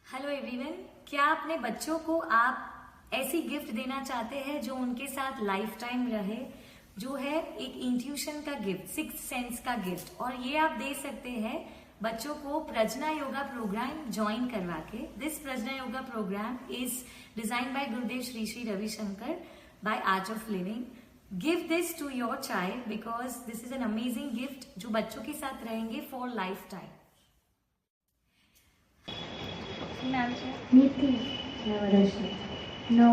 Hello everyone, क्या अपने बच्चों को आप ऐसी गिफ्ट देना चाहते हैं जो उनके साथ लाइफ टाइम रहे, जो है एक इंट्यूशन का गिफ्ट, सिक्स्थ सेंस का गिफ्ट। और ये आप दे सकते हैं बच्चों को प्रज्ञा योगा प्रोग्राम ज्वाइन करवा के। This Pragya yoga programme is design by Gurudev Shri Shri Ravi Shankar by art of living. Give this to your child because this is an amazing gift जो बच्चों के साथ रहेंगे फॉर लाइफ टाइम। नाम છે નીતિ નવરસની 9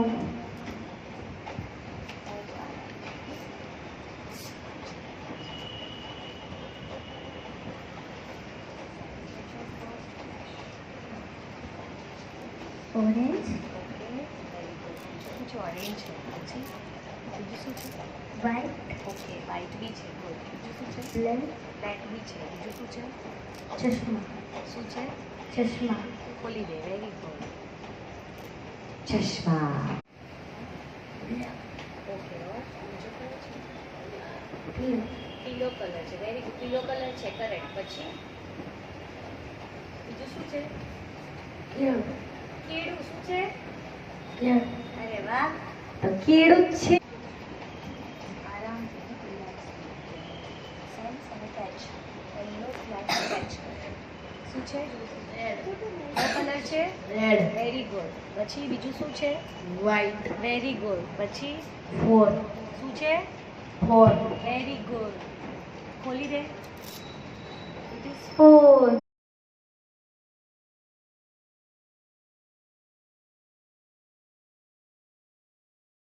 ઓરેન્જ कुछ ऑरेंज है પછી બીજું શું છે? વ્હાઈટ ઓકે, વ્હાઈટ બી છે। બીજું શું છે? બ્લેક બ્લેક બી છે। બીજું શું છે? ચશ્મા શું છે? ચશ્મા ખોલી દે। Very good. ચશ્મા ઓકે, બીજું કયું છે? પીળો પીળો કલર છે। વેરી ગુડ, પીળો કલર છે, કરેક્ટ। પછી બીજું શું છે? કેળું કેળું। શું છે? કેળું અરે વાહ, તો કેળું જ છે। આરામથી રિલેક્સ સેન્સ અને કેચ। Yellow flat catch. શું છે? રેડ કલર છે। Red very good. પછી બીજું શું છે? White very good. પછી 4 શું છે? 4 વેરી ગુડ। ખોલી દે। It is 4